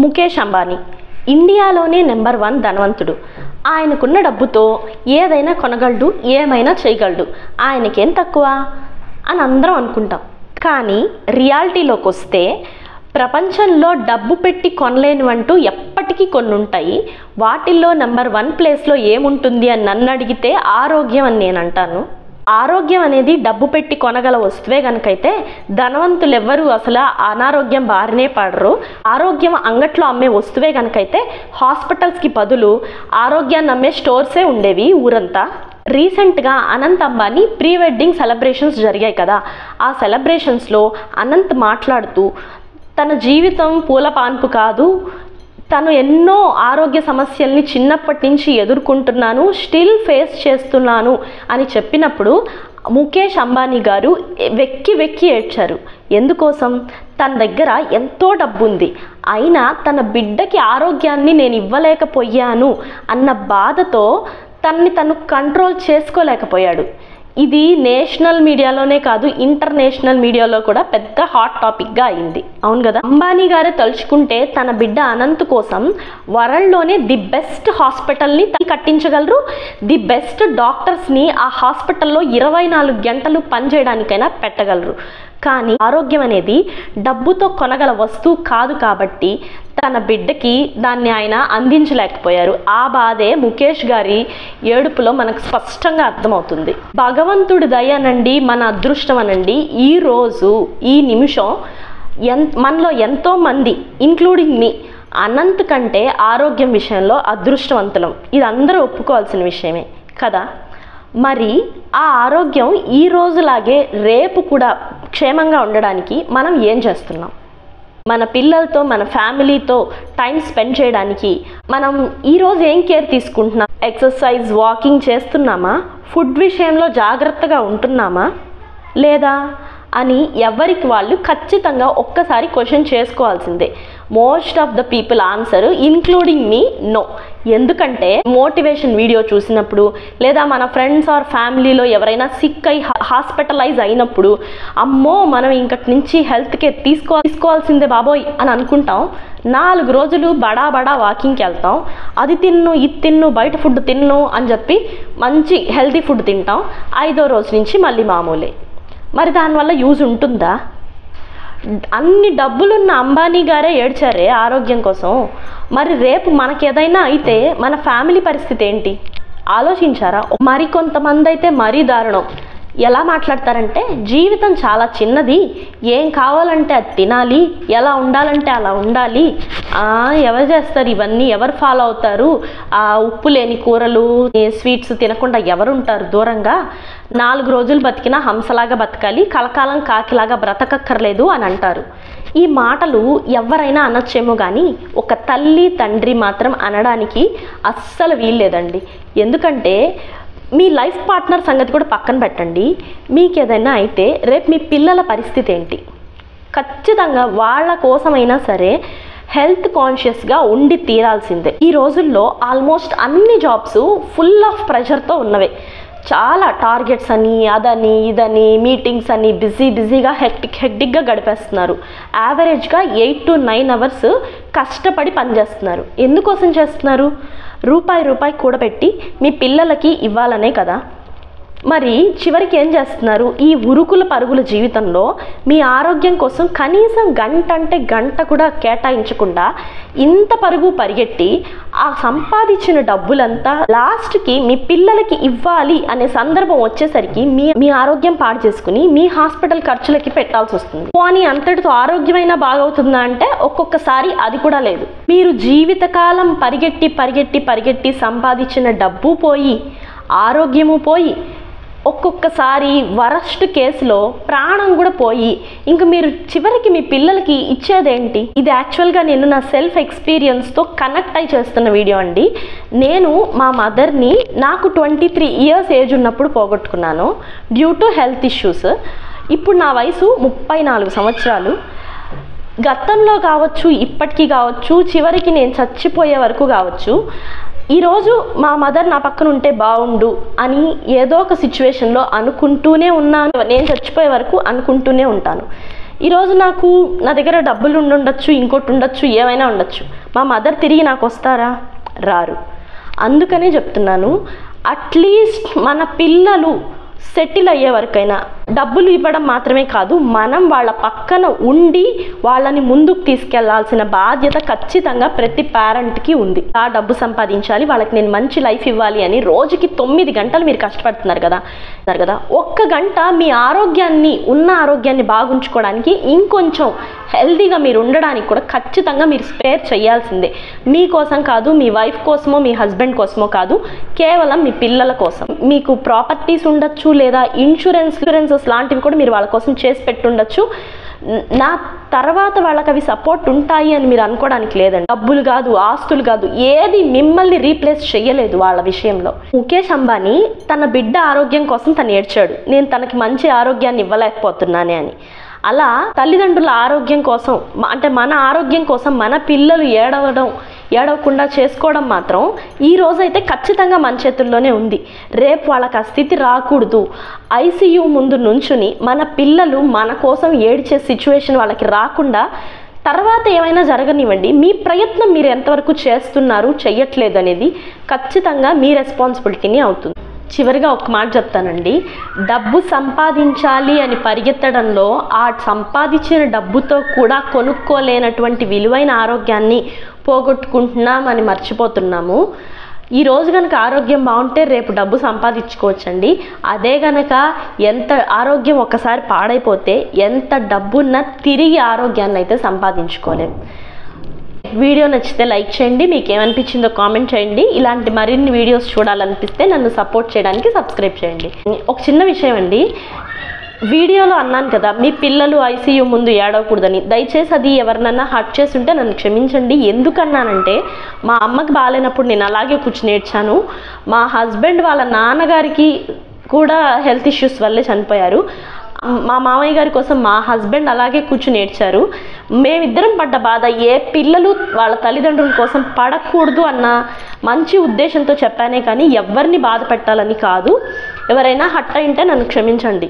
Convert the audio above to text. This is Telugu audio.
ముఖేష్ అంబానీ ఇండియాలోనే నెంబర్ 1 ధనవంతుడు. ఆయనకున్న డబ్బుతో ఏదైనా కొనగలడు, ఏమైనా చేయగలడు. ఆయనకేం తక్కువ అని అందరం అనుకుంటాం. కానీ రియాలిటీలోకి వస్తే ప్రపంచంలో డబ్బు పెట్టి కొనలేనివంటూ ఎప్పటికీ కొన్ని ఉంటాయి. వాటిల్లో నెంబర్ 1 ప్లేస్లో ఏముంటుంది అని నన్ను అడిగితే ఆరోగ్యం అని నేను అంటాను. ఆరోగ్యం అనేది డబ్బు పెట్టి కొనగల వస్తువే కనుకైతే ధనవంతులు ఎవ్వరూ అసలు అనారోగ్యం బారినే పడరు. ఆరోగ్యం అంగట్లో అమ్మే వస్తువే కనుకైతే హాస్పిటల్స్కి బదులు ఆరోగ్యాన్ని అమ్మే స్టోర్సే ఉండేవి ఊరంతా. రీసెంట్గా Anant Ambani pre wedding celebrations జరిగాయి కదా. ఆ సెలబ్రేషన్స్లో అనంత్ మాట్లాడుతూ తన జీవితం పూల పాన్పు కాదు, తను ఎన్నో ఆరోగ్య సమస్యల్ని చిన్నప్పటి నుంచి ఎదుర్కొంటున్నాను, స్టిల్ ఫేస్ చేస్తున్నాను అని చెప్పినప్పుడు ముఖేష్ అంబానీ గారు వెక్కి వెక్కి ఏడ్చారు. ఎందుకోసం? తన దగ్గర ఎంతో డబ్బు ఉంది, అయినా తన బిడ్డకి ఆరోగ్యాన్ని నేను ఇవ్వలేకపోయాను అన్న బాధతో తను కంట్రోల్ చేసుకోలేకపోయాడు. ఇది నేషనల్ మీడియాలోనే కాదు, ఇంటర్నేషనల్ మీడియాలో కూడా పెద్ద హాట్ టాపిక్గా అయింది. అవును కదా. అంబానీ గారే తలుచుకుంటే తన బిడ్డ అనంత్ కోసం వరల్డ్లోనే ది బెస్ట్ హాస్పిటల్ని కట్టించగలరు, ది బెస్ట్ డాక్టర్స్ని ఆ హాస్పిటల్లో 24 గంటలు పనిచేయడానికైనా పెట్టగలరు. కానీ ఆరోగ్యం అనేది డబ్బుతో కొనగల వస్తువు కాదు కాబట్టి తన బిడ్డకి దాన్ని ఆయన అందించలేకపోయారు. ఆ బాధే ముఖేష్ గారి ఏడుపులో మనకు స్పష్టంగా అర్థమవుతుంది. భగవంతుడి దయనండి, మన అదృష్టం అనండి, ఈరోజు ఈ నిమిషం మనలో ఎంతోమంది ఇంక్లూడింగ్ మీ అనంత్ కంటే ఆరోగ్యం విషయంలో అదృష్టవంతులం. ఇది అందరూ ఒప్పుకోవాల్సిన విషయమే కదా. మరి ఆ ఆరోగ్యం ఈ రోజులాగే రేపు కూడా క్షేమంగా ఉండడానికి మనం ఏం చేస్తున్నాం? మన పిల్లలతో, మన ఫ్యామిలీతో టైం స్పెండ్ చేయడానికి మనం ఈరోజు ఏం కేర్ తీసుకుంటున్నాం? ఎక్సర్సైజ్, వాకింగ్ చేస్తున్నామా? ఫుడ్ విషయంలో జాగ్రత్తగా ఉంటున్నామా లేదా అని ఎవరికి వాళ్ళు ఖచ్చితంగా ఒక్కసారి క్వశ్చన్ చేసుకోవాల్సిందే. Most of the people answer including me no. ఎందుకంటే మోటివేషన్ వీడియో చూసినప్పుడు లేదా మన ఫ్రెండ్స్ ఆర్ ఫ్యామిలీలో ఎవరైనా సిక్ అయి హాస్పిటలైజ్ అయినప్పుడు అమ్మో మనం ఇంకటి నుంచి హెల్త్ కేర్ తీసుకోవాల్సిందే బాబోయ్ అని అనుకుంటాం. 4 రోజులు బడా వాకింగ్కి వెళ్తాం, అది తిన్ను ఇది తిన్ను బయట ఫుడ్ తిన్ను అని చెప్పి మంచి హెల్తీ ఫుడ్ తింటాం. 5వ రోజు నుంచి మళ్ళీ మామూలే. మరి దానివల్ల యూజ్ ఉంటుందా? అన్ని డబ్బులున్న అంబానీ గారే ఏడ్చారే ఆరోగ్యం కోసం. మరి రేపు మనకేదైనా అయితే మన ఫ్యామిలీ పరిస్థితి ఏంటి ఆలోచించారా? మరి కొంతమంది అయితే మరీ దారుణం. ఎలా మాట్లాడతారంటే జీవితం చాలా చిన్నది, ఏం కావాలంటే అది తినాలి, ఎలా ఉండాలంటే అలా ఉండాలి, ఎవరు చేస్తారు ఇవన్నీ, ఎవరు ఫాలో అవుతారు, ఉప్పు లేని కూరలు స్వీట్స్ తినకుండా ఎవరుంటారు దూరంగా, 4 రోజులు బతికినా హంసలాగా బతకాలి, కలకాలం కాకిలాగా బ్రతకక్కర్లేదు అని అంటారు. ఈ మాటలు ఎవరైనా అనొచ్చేమో కానీ ఒక తల్లి తండ్రి మాత్రం అనడానికి అస్సలు వీల్లేదండి. ఎందుకంటే మీ లైఫ్ పార్ట్నర్ సంగతి కూడా పక్కన పెట్టండి, మీకు ఏదైనా అయితే రేపు మీ పిల్లల పరిస్థితి ఏంటి? ఖచ్చితంగా వాళ్ళ కోసమైనా సరే హెల్త్ కాన్షియస్గా ఉండి తీరాల్సిందే. ఈ రోజుల్లో ఆల్మోస్ట్ అన్ని జాబ్స్ ఫుల్ ఆఫ్ ప్రెషర్తో ఉన్నవే. చాలా టార్గెట్స్ అని అదని ఇదని మీటింగ్స్ అని బిజీగా హెక్టిక్గా గడిపేస్తున్నారు. యావరేజ్గా 8 to 9 అవర్స్ కష్టపడి పనిచేస్తున్నారు. ఎందుకోసం చేస్తున్నారు? రూపాయి కూడబెట్టి మీ పిల్లలకి ఇవ్వాలనే కదా. మరి చివరికి ఏం చేస్తున్నారు? ఈ ఉరుకుల పరుగుల జీవితంలో మీ ఆరోగ్యం కోసం కనీసం గంట కూడా కేటాయించకుండా ఇంత పరుగు పరిగెట్టి ఆ సంపాదించిన డబ్బులంతా లాస్ట్కి మీ పిల్లలకి ఇవ్వాలి అనే సందర్భం వచ్చేసరికి మీ ఆరోగ్యం పాడు చేసుకుని మీ హాస్పిటల్ ఖర్చులకి పెట్టాల్సి వస్తుంది. పోనీ అంతటితో ఆరోగ్యమైనా బాగవుతుందా అంటే ఒక్కొక్కసారి అది కూడా లేదు. మీరు జీవితకాలం పరిగెట్టి సంపాదించిన డబ్బు పోయి ఆరోగ్యము పోయి ఒక్కొక్కసారి వరస్ట్ కేసులో ప్రాణం కూడా పోయి ఇంక మీరు చివరికి మీ పిల్లలకి ఇచ్చేదేంటి? ఇది యాక్చువల్గా నేను నా సెల్ఫ్ ఎక్స్పీరియన్స్తో కనెక్ట్ అయి చేస్తున్న వీడియో అండి. నేను మా మదర్ని నాకు 23 years ఏజ్ ఉన్నప్పుడు పోగొట్టుకున్నాను డ్యూ టు హెల్త్ ఇష్యూస్. ఇప్పుడు నా వయసు 34 సంవత్సరాలు. గతంలో కావచ్చు, ఇప్పటికీ కావచ్చు, చివరికి నేను చచ్చిపోయే వరకు కావచ్చు, ఈరోజు మా మదర్ నా పక్కన ఉంటే బాగుండు అని ఏదో ఒక సిచ్యువేషన్లో అనుకుంటూనే ఉన్నాను. నేను చచ్చిపోయే వరకు అనుకుంటూనే ఉంటాను. ఈరోజు నా దగ్గర డబ్బులు ఉండొచ్చు, ఇంకోటి ఉండొచ్చు, ఏమైనా ఉండొచ్చు. మా మదర్ తిరిగి నాకు వస్తారా? రారు. అందుకనే చెప్తున్నాను, అట్లీస్ట్ మన పిల్లలు సెటిల్ అయ్యే వరకైనా డబ్బులు ఇవ్వడం మాత్రమే కాదు, మనం వాళ్ళ పక్కన ఉండి వాళ్ళని ముందుకు తీసుకెళ్లాల్సిన బాధ్యత ఖచ్చితంగా ప్రతి పేరెంట్కి ఉంది. ఆ డబ్బు సంపాదించాలి, వాళ్ళకి నేను మంచి లైఫ్ ఇవ్వాలి అని రోజుకి 9 గంటలు మీరు కష్టపడుతున్నారు కదా, 1 గంట మీ ఉన్న ఆరోగ్యాన్ని బాగుంచుకోవడానికి, ఇంకొంచెం హెల్తీగా మీరు ఉండడానికి కూడా ఖచ్చితంగా మీరు స్పేర్ చేయాల్సిందే. మీకోసం కాదు, మీ వైఫ్ కోసమో మీ హస్బెండ్ కోసమో కాదు, కేవలం మీ పిల్లల కోసం. మీకు ప్రాపర్టీస్ ఉండొచ్చు, లేదా ఇన్సూరెన్సెస్ లాంటివి కూడా మీరు వాళ్ళ కోసం చేసి పెట్టుండొచ్చు. నా తర్వాత వాళ్ళకి అవి సపోర్ట్ ఉంటాయి అని మీరు అనుకోవడానికి లేదండి. డబ్బులు కాదు, ఆస్తులు కాదు, ఏది మిమ్మల్ని రీప్లేస్ చేయలేదు వాళ్ళ విషయంలో. ముఖేష్ అంబానీ తన బిడ్డ ఆరోగ్యం కోసం తను ఏడ్చాడు, నేను తనకి మంచి ఆరోగ్యాన్ని ఇవ్వలేకపోతున్నానే అని. అలా తల్లిదండ్రుల ఆరోగ్యం కోసం, అంటే మన ఆరోగ్యం కోసం మన పిల్లలు ఏడవకుండా చేసుకోవడం మాత్రం ఈ రోజైతే ఖచ్చితంగా మన చేతుల్లోనే ఉంది. రేపు వాళ్ళకి ఆ స్థితి రాకూడదు. ఐసీయూ ముందు నుంచుని మన పిల్లలు మన కోసం ఏడ్చే సిచ్యువేషన్ వాళ్ళకి రాకుండా తర్వాత ఏమైనా జరగనివ్వండి, మీ ప్రయత్నం మీరు ఎంతవరకు చేస్తున్నారు చెయ్యట్లేదు అనేది ఖచ్చితంగా మీ రెస్పాన్సిబిలిటీని అవుతుంది. చివరిగా ఒక మాట చెప్తానండి, డబ్బు సంపాదించాలి అని పరిగెత్తడంలో ఆ సంపాదించిన డబ్బుతో కూడా కొనుక్కోలేనటువంటి విలువైన ఆరోగ్యాన్ని పోగొట్టుకుంటున్నామని మర్చిపోతున్నాము. ఈరోజు కనుక ఆరోగ్యం బాగుంటే రేపు డబ్బు సంపాదించుకోవచ్చండి. అదే కనుక ఆరోగ్యం ఒకసారి పాడైపోతే ఎంత డబ్బున్నా తిరిగి ఆరోగ్యాన్ని అయితే సంపాదించుకోలేము. వీడియో నచ్చితే లైక్ చేయండి, మీకు ఏమనిపించిందో కామెంట్ చేయండి. ఇలాంటి మరిన్ని వీడియోస్ చూడాలనిపిస్తే నన్ను సపోర్ట్ చేయడానికి సబ్స్క్రైబ్ చేయండి. ఒక చిన్న విషయం అండి, వీడియోలో అన్నాను కదా మీ పిల్లలు ఐసీయూ ముందు ఏడవకూడదని. దయచేసి అది ఎవరినన్నా హర్ట్ చేసి ఉంటే నన్ను క్షమించండి. ఎందుకన్నానంటే మా అమ్మకి బాగాలేనప్పుడు నేను అలాగే కూర్చుని ఏడ్చాను. మా హస్బెండ్ వాళ్ళ నాన్నగారికి కూడా హెల్త్ ఇష్యూస్ వల్లే చనిపోయారు. మా మామయ్య గారి కోసం మా హస్బెండ్ అలాగే కూర్చుని ఏడ్చారు. మేమిద్దరం పడ్డ బాధ ఏ పిల్లలు వాళ్ళ తల్లిదండ్రుల కోసం పడకూడదు అన్న మంచి ఉద్దేశంతో చెప్పానే కానీ ఎవరిని బాధ పెట్టాలని కాదు. ఎవరైనా హర్ట్ అయింటే నన్ను క్షమించండి.